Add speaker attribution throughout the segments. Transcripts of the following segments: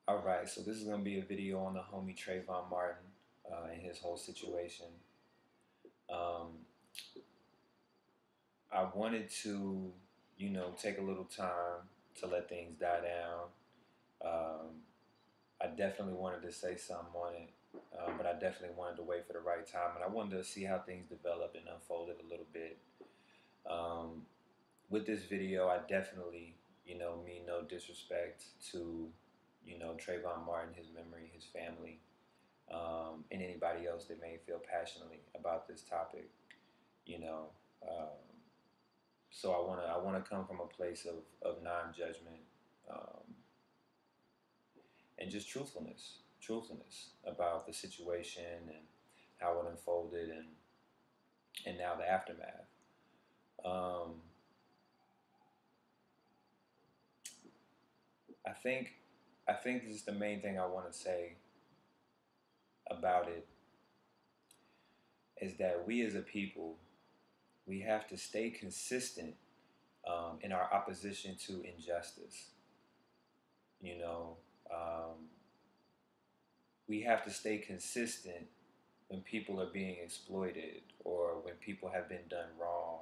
Speaker 1: Alright, so this is going to be a video on the homie Trayvon Martin and his whole situation. Um, I wanted to, take a little time to let things die down. Um, I definitely wanted to say something on it, but I definitely wanted to wait for the right time. And I wanted to see how things developed and unfolded a little bit. Um, with this video, I definitely, mean no disrespect to, Trayvon Martin, his memory, his family. And anybody else that may feel passionately about this topic, you know. Um, so I wanna come from a place of non-judgment and just truthfulness about the situation and how it unfolded and now the aftermath. Um, I think I think this is the main thing I want to say about it is that we as a people we have to stay consistent in our opposition to injustice. You know, um, we have to stay consistent when people are being exploited or when people have been done wrong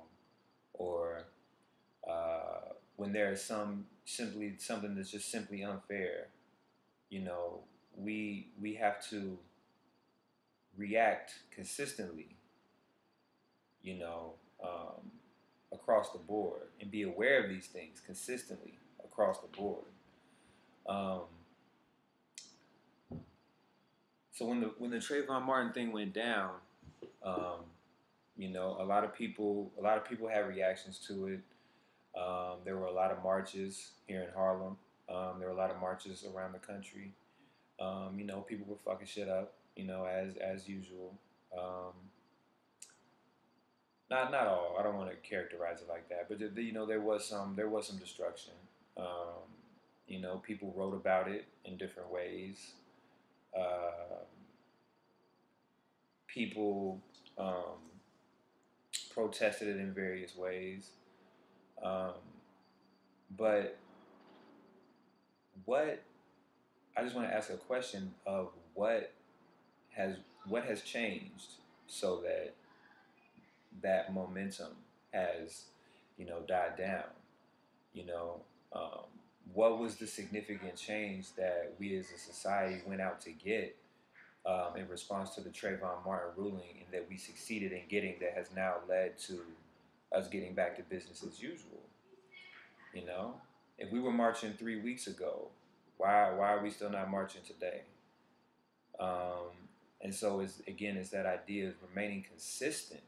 Speaker 1: or when there is something that's just simply unfair. You know, we have to react consistently. You know, um, across the board and be aware of these things consistently across the board. Um, so when the Trayvon Martin thing went down, um, a lot of people had reactions to it. There were a lot of marches here in Harlem. There were a lot of marches around the country. People were fucking shit up. As usual. Um, not all. I don't want to characterize it like that, but there was some destruction. People wrote about it in different ways. Uh, People protested it in various ways. Um, but what I just want to ask a question of has what has changed so that that momentum has died down. You know, um, what was the significant change that we as a society went out to get in response to the Trayvon Martin ruling, and that we succeeded in getting that has now led to us getting back to business as usual? You know, if we were marching 3 weeks ago, why are we still not marching today? Um, and so it's that idea of remaining consistent,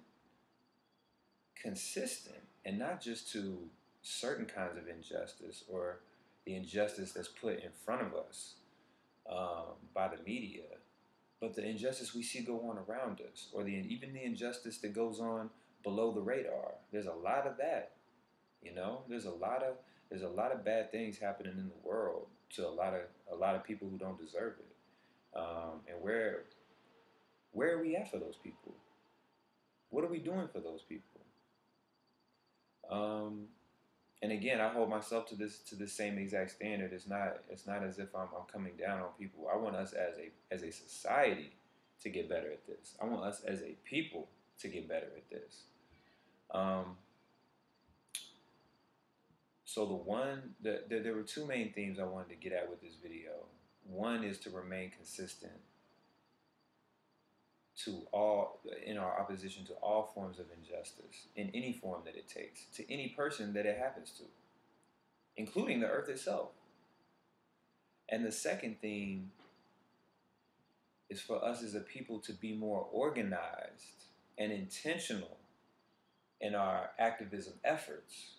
Speaker 1: and not just to certain kinds of injustice or the injustice that's put in front of us by the media, but the injustice we see go on around us, or even the injustice that goes on below the radar. There's a lot of that. There's a lot of bad things happening in the world to a lot of people who don't deserve it. And where are we at for those people? What are we doing for those people? Um, and again, I hold myself to this same exact standard. It's not as if I'm coming down on people. I want us as a society to get better at this. I want us as a people to get better at this. Um, so there were two main themes I wanted to get at with this video. One is to remain consistent to all in our opposition to all forms of injustice in any form that it takes to any person that it happens to, including the earth itself. And the second theme is for us as a people to be more organized and intentional in our activism efforts.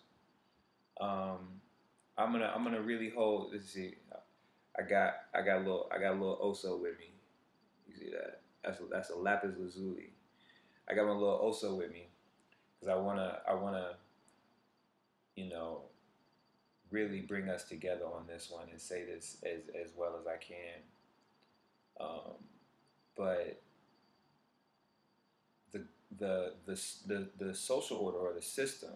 Speaker 1: I'm gonna really hold. Let's see. I got a little oso with me. You see that? That's a lapis lazuli. I got my little oso with me because I wanna you know really bring us together on this one and say this as well as I can. Um, but the the social order or the system,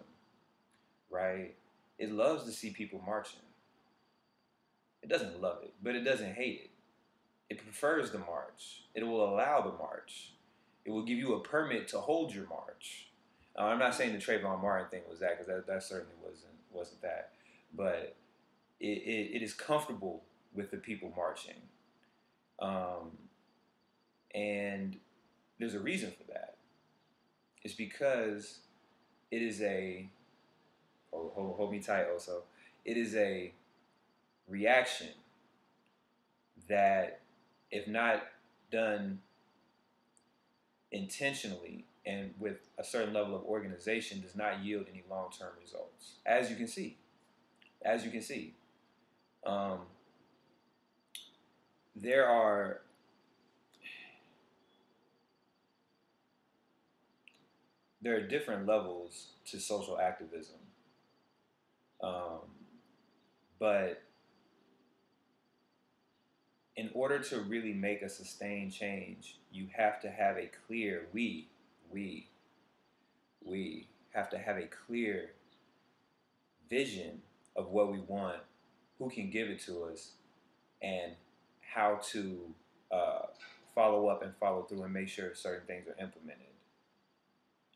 Speaker 1: right? It loves to see people marching. It doesn't love it, but it doesn't hate it. It prefers the march. It will allow the march. It will give you a permit to hold your march. I'm not saying the Trayvon Martin thing was that, because that certainly wasn't that. But it is comfortable with the people marching. And there's a reason for that. It's because it is a, hold me tight also, it is a reaction that, if not done intentionally and with a certain level of organization, does not yield any long-term results. As you can see, um, there are different levels to social activism, but in order to really make a sustained change, you have to have a clear, we have to have a clear vision of what we want, who can give it to us, and how to follow up and follow through and make sure certain things are implemented.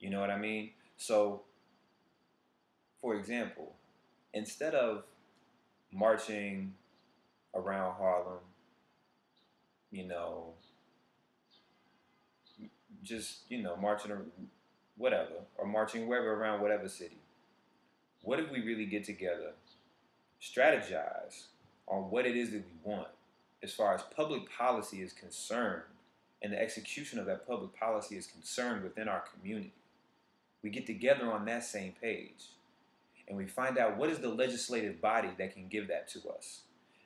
Speaker 1: You know what I mean? So, for example, instead of marching around Harlem, you know, just, marching or whatever, or marching wherever around whatever city, what if we really get together, strategize on what it is that we want as far as public policy is concerned, and the execution of that public policy is concerned within our community? We get together on that same page, and we find out what is the legislative body that can give that to us.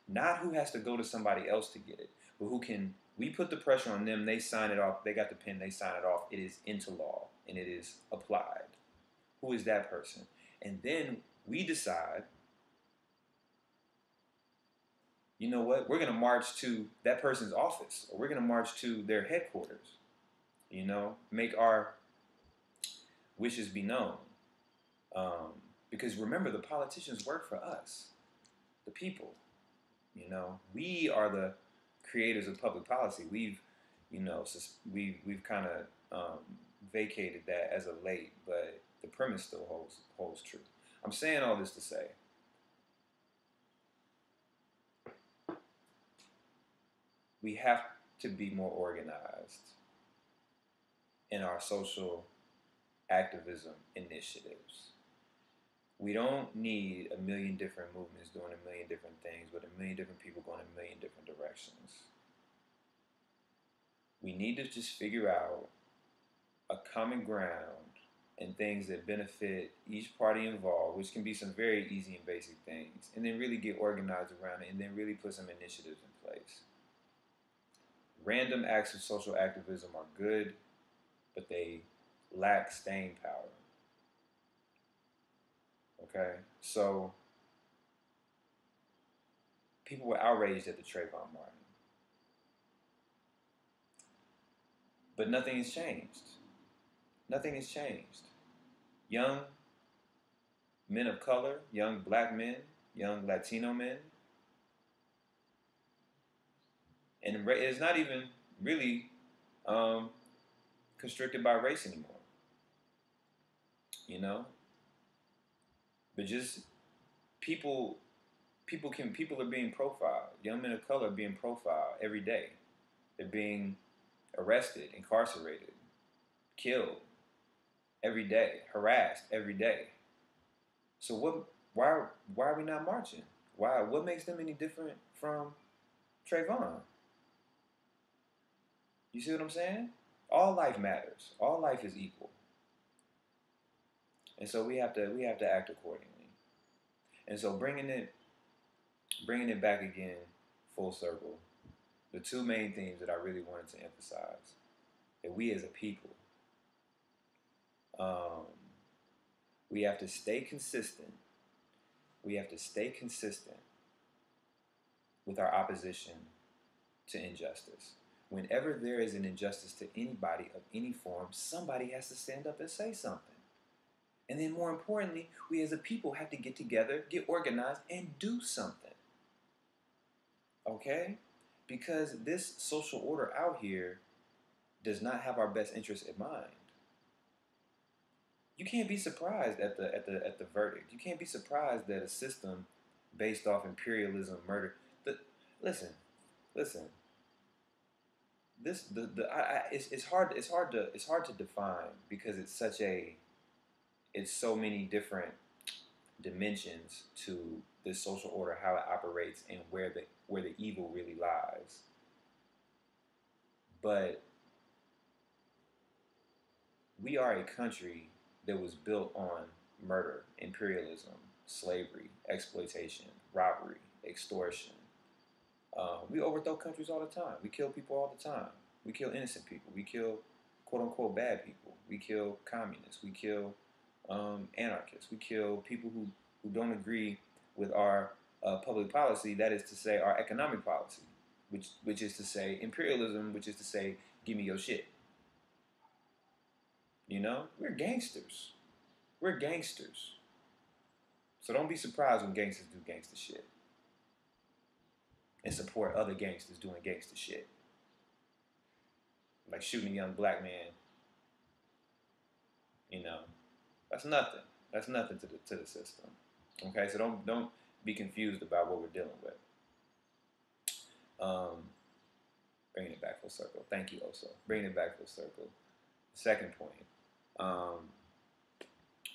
Speaker 1: Not who has to go to somebody else to get it, but who can, we put the pressure on them, they sign it off, they got the pen, they sign it off, it is into law, and it is applied. Who is that person? And then we decide, you know what, we're going to march to that person's office, or we're going to march to their headquarters, make our wishes be known. Because remember, the politicians work for us, the people. We are the creators of public policy. We've kind of vacated that as of late, but the premise still holds true. I'm saying all this to say, we have to be more organized in our social activism initiatives. We don't need a million different movements doing a million different things with a million different people going a million different directions. We need to just figure out a common ground and things that benefit each party involved, which can be some very easy and basic things, and then really get organized around it, and then really put some initiatives in place. Random acts of social activism are good, but they lack staying power. Okay? So, people were outraged at the Trayvon Martin. But nothing has changed. Nothing has changed. Young men of color, young black men, young Latino men, and it's not even really constricted by race anymore. But just people are being profiled. Young men of color are being profiled every day. They're being arrested, incarcerated, killed every day, harassed every day. So why are we not marching? Why? What makes them any different from Trayvon? You see what I'm saying? All life matters. All life is equal. And so we have to act accordingly. And so bringing it back again full circle, the two main themes that I really wanted to emphasize, that we as a people, we have to stay consistent. We have to stay consistent with our opposition to injustice. Whenever there is an injustice to anybody of any form, somebody has to stand up and say something. And then more importantly, we as a people have to get together, get organized, and do something. Okay? Because this social order out here does not have our best interests in mind. You can't be surprised at the verdict. You can't be surprised that a system based off imperialism, murder. The, listen, listen. This it's hard to define because it's so many different dimensions to this social order, how it operates, and where the evil really lies. But we are a country that was built on murder, imperialism, slavery, exploitation, robbery, extortion. We overthrow countries all the time. We kill people all the time. We kill innocent people. We kill quote unquote bad people. We kill communists. We kill anarchists. We kill people who don't agree with our public policy. That is to say, our economic policy, which is to say imperialism, which is to say, give me your shit. You know, we're gangsters. We're gangsters. So don't be surprised when gangsters do gangster shit and support other gangsters doing gangster shit, like shooting a young black man. You know, that's nothing. That's nothing to the system. Okay, so don't be confused about what we're dealing with. Um, Bringing it back full circle. Thank you, Oso. Bringing it back full circle. Second point. Um,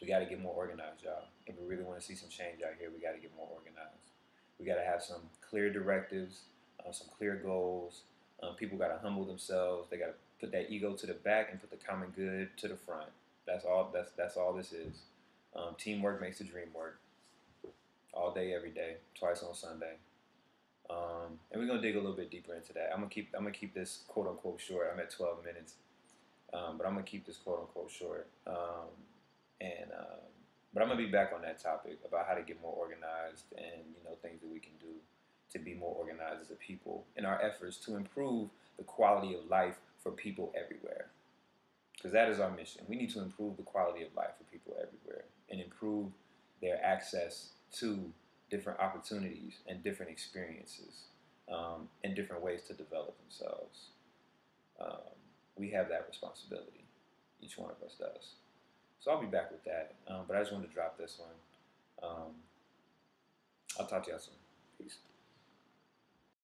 Speaker 1: we got to get more organized, y'all. If we really want to see some change out here, we got to get more organized. We got to have some clear directives, some clear goals. People got to humble themselves. They got to put that ego to the back and put the common good to the front. That's all. That's all this is. Teamwork makes the dream work. All day, every day, twice on Sunday. And we're gonna dig a little bit deeper into that. I'm gonna keep this quote unquote short. I'm at 12 minutes, but I'm gonna keep this quote unquote short. And but I'm gonna be back on that topic about how to get more organized and things that we can do to be more organized as a people in our efforts to improve the quality of life for people everywhere. Because that is our mission. We need to improve the quality of life for people everywhere and improve their access to different opportunities and different experiences and different ways to develop themselves. Um, we have that responsibility. Each one of us does. So I'll be back with that. But I just wanted to drop this one. I'll talk to y'all soon. Peace.